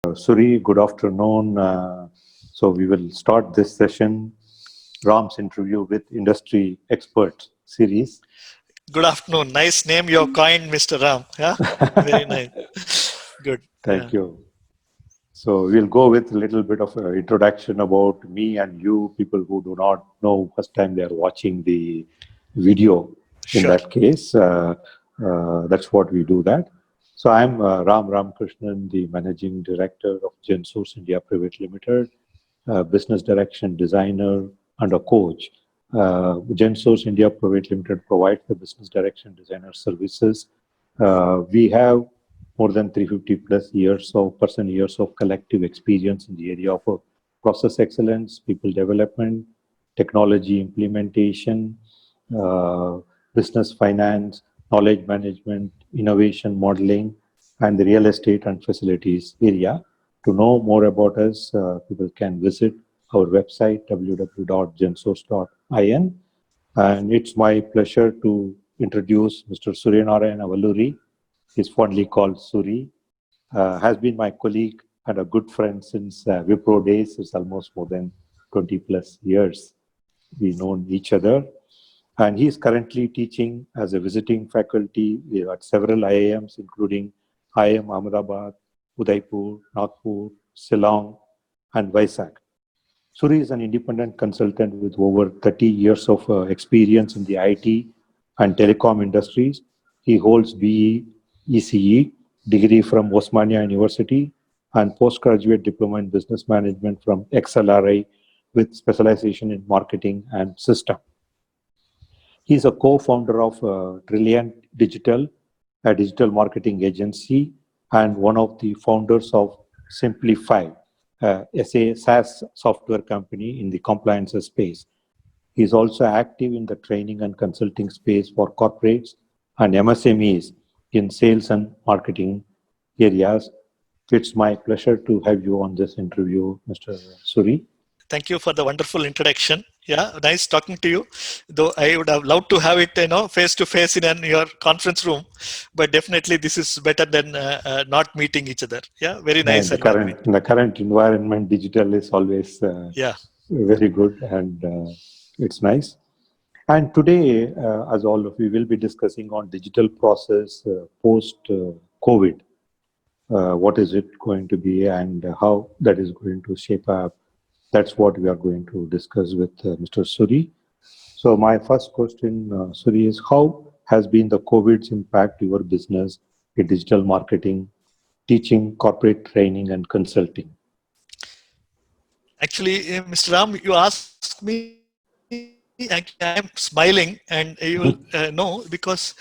Suri, good afternoon. So we will start this session, Ram's interview with industry experts series. Good afternoon. Nice name you have coined, Mr. Ram. Yeah, very nice. Good. Yeah. Thank you. So we'll go with a little bit of an introduction about me and you, people who do not know first time they are watching the video. In Sure. that case, that's what we do that. So I'm Ram Ramakrishnan, the Managing Director of GenSource India Private Limited, business direction designer and a coach. GenSource India Private Limited provides the business direction designer services. We have more than 350 plus years of years of collective experience in the area of process excellence, people development, technology implementation, uh, business finance, knowledge management, innovation modeling, and the real estate and facilities area. To know more about us, people can visit our website www.gensource.in. And it's my pleasure to introduce Mr. Suryanarayan Avalluri. He's fondly called Suri. Has been my colleague and a good friend since Wipro days. It's almost more than 20 plus years we known each other. And he is currently teaching as a visiting faculty at several IIMs, including IIM Ahmedabad, Udaipur, Nagpur, Shillong, and Vizag. Suri is an independent consultant with over 30 years of experience in the IT and telecom industries. He holds BE, ECE degree from Osmania University and postgraduate diploma in business management from XLRI with specialization in marketing and system. He is a co-founder of Trilliant Digital, a digital marketing agency, and one of the founders of Simplify, a SaaS software company in the compliance space. He is also active in the training and consulting space for corporates and MSMEs in sales and marketing areas. It's my pleasure to have you on this interview, Mr. Suri. Thank you for the wonderful introduction. Yeah, nice talking to you. Though I would have loved to have it, face to face in your conference room, but definitely this is better than not meeting each other. Yeah, very Yeah, nice environment. in the current environment, digital is always Yeah. very good and it's nice. And today, as all of you will be discussing on digital process post COVID, what is it going to be and how that is going to shape up. That's what we are going to discuss with Mr. Suri. So my first question, Suri, is how has been the COVID's impact your business in digital marketing, teaching, corporate training, and consulting? Actually, Mr. Ram, you asked me, actually, I am smiling, and you will know because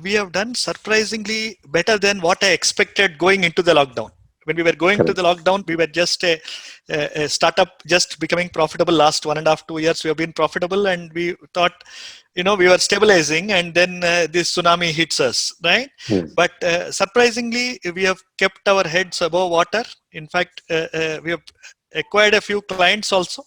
we have done surprisingly better than what I expected going into the lockdown. When we were going to Correct. the lockdown, we were just a startup just becoming profitable. Last 1.5, 2 years, we have been profitable, and we thought, we were stabilizing, and then this tsunami hits us, right? Yes. But surprisingly, we have kept our heads above water. In fact, we have acquired a few clients also,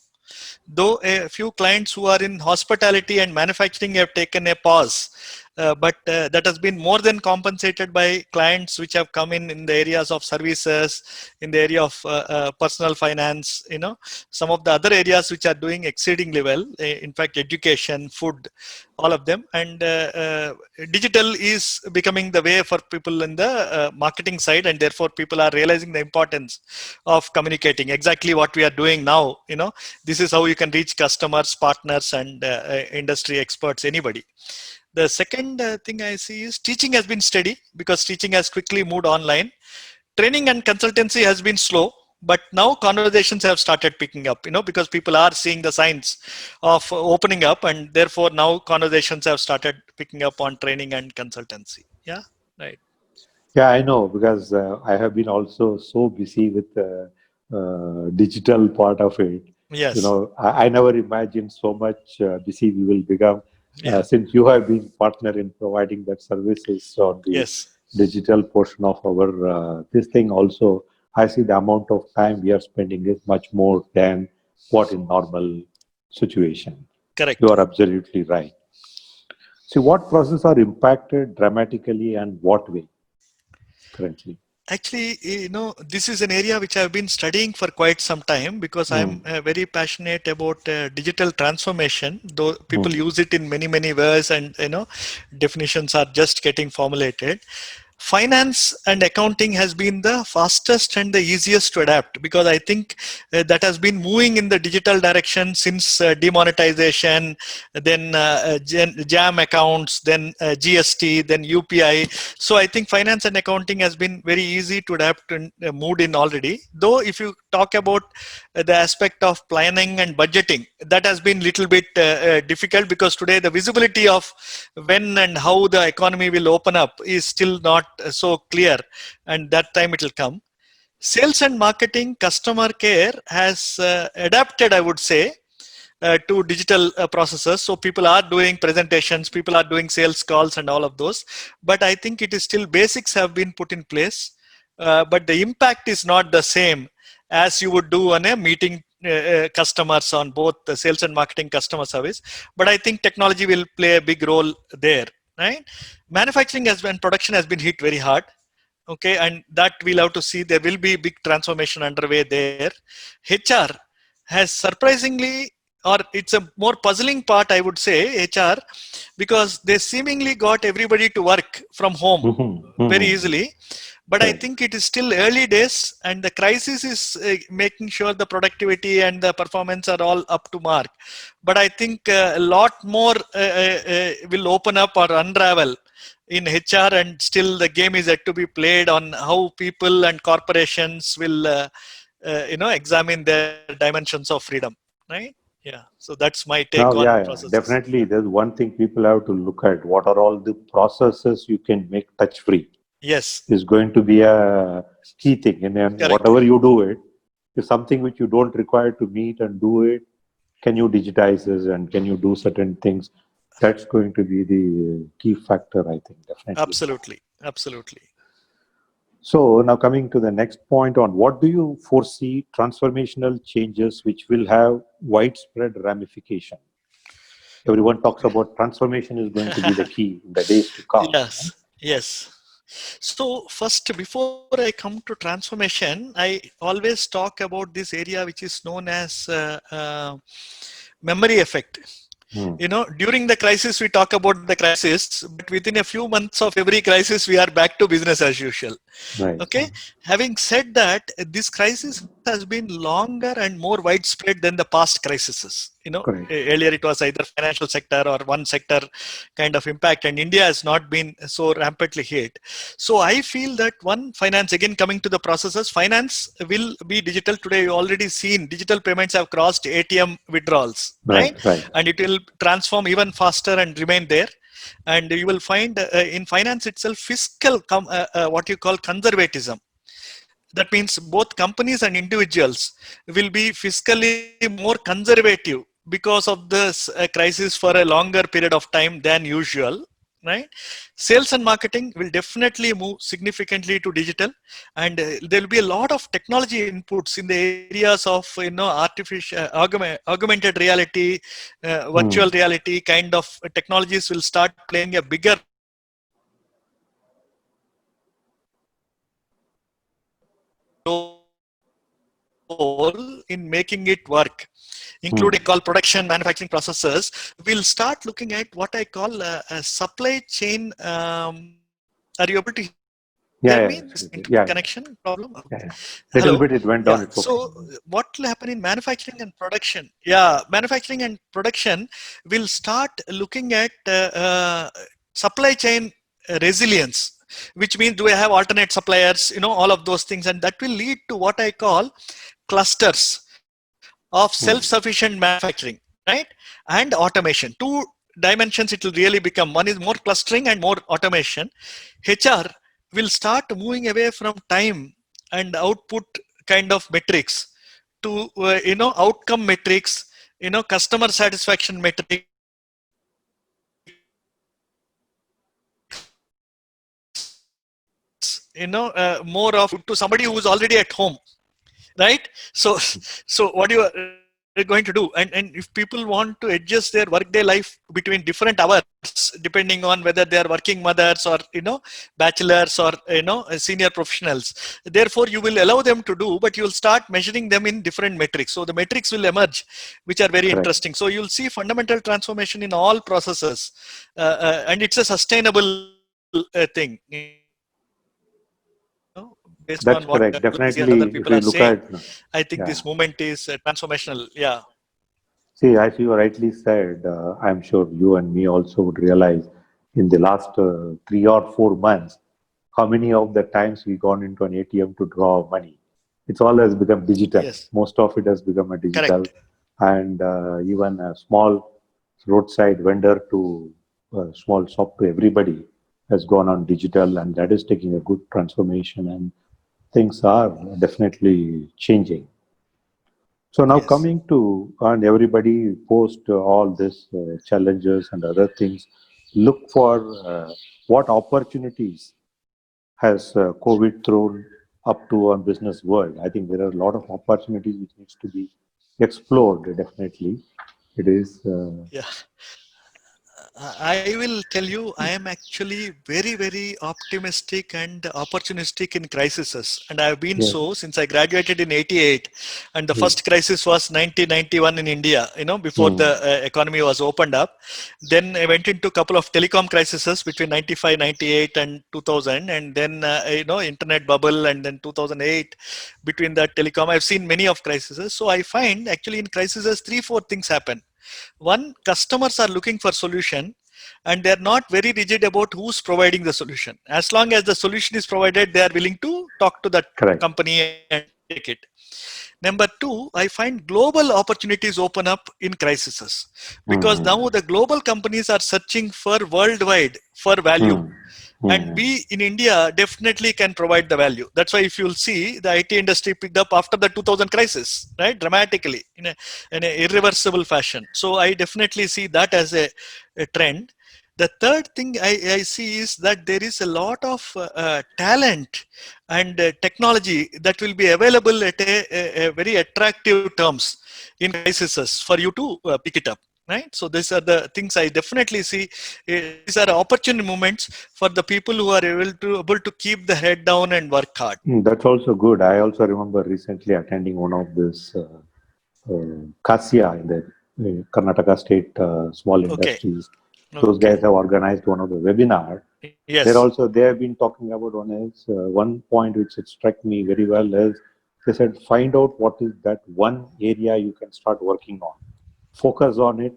though a few clients who are in hospitality and manufacturing have taken a pause, but that has been more than compensated by clients which have come in the areas of services, in the area of personal finance, some of the other areas which are doing exceedingly well, in fact education, food, all of them. And digital is becoming the way for people in the marketing side, and therefore people are realizing the importance of communicating exactly what we are doing now. This is how you can reach customers, partners, and industry experts, anybody. The second thing I see is teaching has been steady because teaching has quickly moved online. Training and consultancy has been slow, but now conversations have started picking up, because people are seeing the signs of opening up, and therefore now conversations have started picking up on training and consultancy. Yeah, right. Yeah, I know because I have been also so busy with the digital part of it. Yes. I never imagined so much busy we will become Yeah. since you have been partner in providing that services on the Yes. digital portion of our this thing also. I see the amount of time we are spending is much more than what in normal situation. You Correct. are absolutely right. See, what processes are impacted dramatically and what way currently? Actually, this is an area which I've been studying for quite some time because I'm very passionate about digital transformation, though people use it in many, many ways and, definitions are just getting formulated. Finance and accounting has been the fastest and the easiest to adapt because I think that has been moving in the digital direction since demonetization, then jam accounts, then GST, then UPI. So I think finance and accounting has been very easy to adapt and moved in already. Though if you talk about the aspect of planning and budgeting, that has been little bit difficult because today the visibility of when and how the economy will open up is still not so clear, and that time it will come. Sales and marketing, customer care has adapted, I would say, to digital processes. So people are doing presentations, people are doing sales calls and all of those. But I think it is still basics have been put in place. But the impact is not the same as you would do on a meeting customers on both the sales and marketing customer service. But I think technology will play a big role there, right? Manufacturing has been, production has been hit very hard. Okay, and that we'll have to see. There will be big transformation underway there. HR has surprisingly, or it's a more puzzling part, I would say, HR, because they seemingly got everybody to work from home very easily. But I think it is still early days, and the crisis is making sure the productivity and the performance are all up to mark. But I think a lot more will open up or unravel in HR, and still the game is yet to be played on how people and corporations will, examine their dimensions of freedom, right? Yeah. So that's my take Now, on yeah, processes. definitely. There's one thing people have to look at: what are all the processes you can make touch-free? Yes. Is going to be a key thing. And then Correct. whatever you do it, is something which you don't require to meet and do it. Can you digitize this and can you do certain things? That's going to be the key factor, I think, definitely. Absolutely. Absolutely. So now coming to the next point on what do you foresee transformational changes which will have widespread ramification? Everyone talks about transformation is going to be the key in the days to come. Yes. Yes. So first, before I come to transformation, I always talk about this area which is known as memory effect. During the crisis, we talk about the crisis, but within a few months of every crisis, we are back to business as usual. Right. Okay. Having said that, this crisis has been longer and more widespread than the past crises. Correct. Earlier it was either financial sector or one sector kind of impact, and India has not been so rampantly hit. So I feel that one, finance, again coming to the processes, finance will be digital. Today you already seen digital payments have crossed ATM withdrawals, right? And it will transform even faster and remain there. And you will find in finance itself fiscal what you call conservatism. That means both companies and individuals will be fiscally more conservative because of this crisis for a longer period of time than usual, right? Sales and marketing will definitely move significantly to digital, and there will be a lot of technology inputs in the areas of artificial augmented reality, virtual reality kind of technologies will start playing a bigger role in making it work, including call production, manufacturing processes. We'll start looking at what I call a supply chain. Are you able to hear me? This connection problem? Okay. Little Hello. bit it went down. It's okay. So what will happen in manufacturing and production? Yeah, manufacturing and production will start looking at supply chain resilience, which means do I have alternate suppliers, all of those things, and that will lead to what I call clusters of self-sufficient manufacturing, right? And automation. Two dimensions it will really become. One is more clustering and more automation. HR will start moving away from time and output kind of metrics to outcome metrics, customer satisfaction metrics, more of to somebody who is already at home, right? So what you going to do. And if people want to adjust their workday life between different hours, depending on whether they are working mothers or, bachelors or, senior professionals, therefore you will allow them to do, but you will start measuring them in different metrics. So the metrics will emerge, which are very Correct. interesting. So you'll see fundamental transformation in all processes, and it's a sustainable thing. Based That's on what correct. Gurji and other Definitely, if people you are look saying, at, I think yeah. this movement is transformational. Yeah. See, as you rightly said, I'm sure you and me also would realize in the last 3 or 4 months, how many of the times we gone into an ATM to draw money. It's all has become digital. Yes. Most of it has become a digital, Correct. and even a small roadside vendor to a small shop to everybody has gone on digital, and that is taking a good transformation, and things are definitely changing. So now Yes. coming to, and everybody post all this challenges and other things, look for what opportunities has COVID thrown up to our business world. I think there are a lot of opportunities which needs to be explored. Definitely, it is. Yeah. I will tell you, I am actually very, very optimistic and opportunistic in crises. And I have been Yes, so since I graduated in 88. And the yes, first crisis was 1991 in India, before mm, the economy was opened up. Then I went into a couple of telecom crises between 95, 98 and 2000. And then, internet bubble, and then 2008. Between that telecom, I've seen many of crises. So I find actually in crises, 3, 4 things happen. One, customers are looking for solution, and they're not very rigid about who's providing the solution. As long as the solution is provided, they are willing to talk to that correct. company and take it. Number two, I find global opportunities open up in crises, because Mm, now the global companies are searching for worldwide for value, mm, and mm, we in India definitely can provide the value. That's why if you'll see, the IT industry picked up after the 2000 crisis, right, dramatically in a irreversible fashion. So I definitely see that as a trend. The third thing I see is that there is a lot of talent and technology that will be available at a very attractive terms in crises for you to pick it up. Right. So these are the things I definitely see. These are opportune moments for the people who are able to keep the head down and work hard. That's also good. I also remember recently attending one of this Kasia in the Karnataka State Small Okay. Industries. Those Okay. guys have organized one of the webinar. They're Yes. also they have been talking about one point which it struck me very well is they said find out what is that one area you can start working on, focus on it,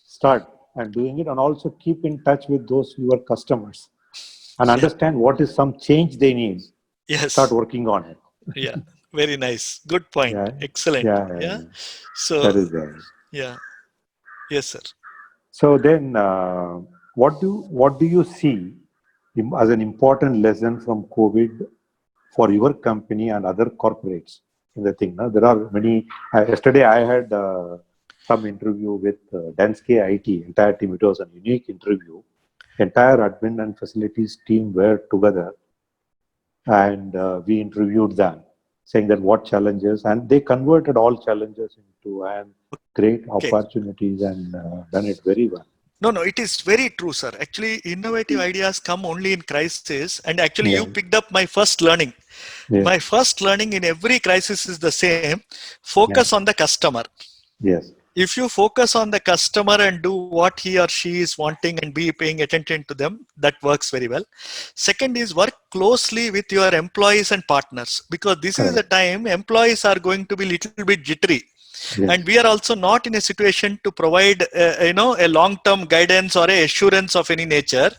start and doing it, and also keep in touch with those your customers and Yeah. understand what is some change they need. Start Yes. working on it. Yeah. Very nice. Good point. Yeah, Excellent. yeah, yeah, Yeah. yeah. So That is there. yeah. Yes, sir. So then, what do you see as an important lesson from COVID for your company and other corporates in the thing? No? There are many. Yesterday, I had some interview with Danske IT entire team. It was a unique interview. Entire admin and facilities team were together, and we interviewed them, saying that what challenges, and they converted all challenges into and great Okay. opportunities and done it very well. No, no, it is very true, sir. Actually, innovative ideas come only in crisis. And actually, Yeah. you picked up my first learning. Yes. My first learning in every crisis is the same: Yeah. focus on the customer. Yes. If you focus on the customer and do what he or she is wanting and be paying attention to them, that works very well. Second is work closely with your employees and partners, because this is the Correct. time employees are going to be little bit jittery, and Yes. we are also not in a situation to provide a long term guidance or a assurance of any nature.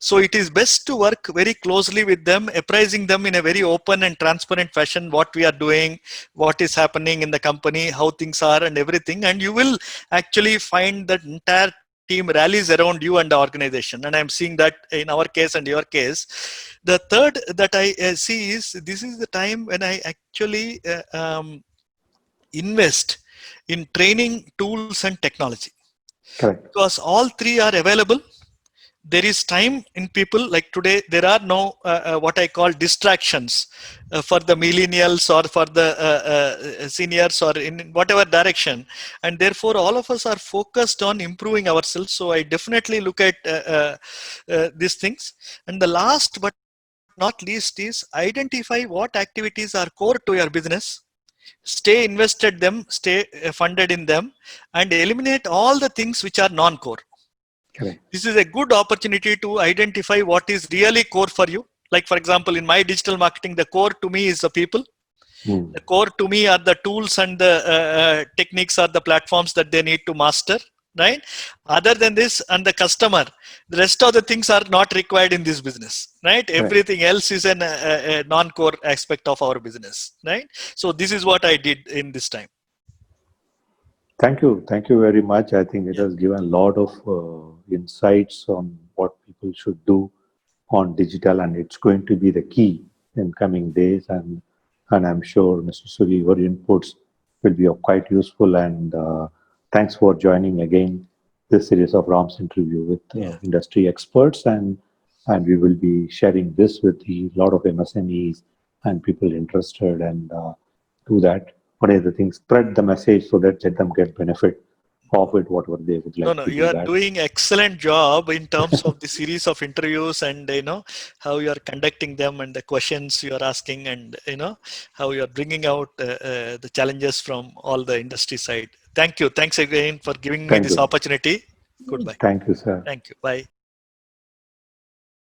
So it is best to work very closely with them, apprising them in a very open and transparent fashion what we are doing, what is happening in the company, how things are and everything, and you will actually find that entire team rallies around you and the organization. And I'm seeing that in our case and your case. The third that I see is, this is the time when I actually invest in training tools and technology, Correct. because all three are available, there is time in people. Like today, there are no what I call distractions for the millennials or for the seniors or in whatever direction, and therefore all of us are focused on improving ourselves. So I definitely look at these things. And the last but not least is identify what activities are core to your business, stay invested them, stay funded in them, and eliminate all the things which are non-core. Correct. This is a good opportunity to identify what is really core for you. Like for example, in my digital marketing, the core to me is the people. The core to me are the tools and the techniques or the platforms that they need to master, right? Other than this, and the customer, the rest of the things are not required in this business, right? Everything else is a non-core aspect of our business, right? So this is what I did in this time. Thank you. Thank you very much. I think it has given a lot of insights on what people should do on digital, and it's going to be the key in coming days. And I'm sure, Mr. Suri, your inputs will be quite useful. And thanks for joining again this series of Ram's interview with industry experts. And we will be sharing this with a lot of MSMEs and people interested, and do that. One of the things, spread the message so that let them get benefit of it, whatever they would like No, to you do are that. doing excellent job in terms of the series of interviews, and how you are conducting them and the questions you are asking, and how you are bringing out the challenges from all the industry side. Thank you. Thanks again for giving me Thank this you. opportunity. Goodbye. Thank you, sir. Thank you. Bye.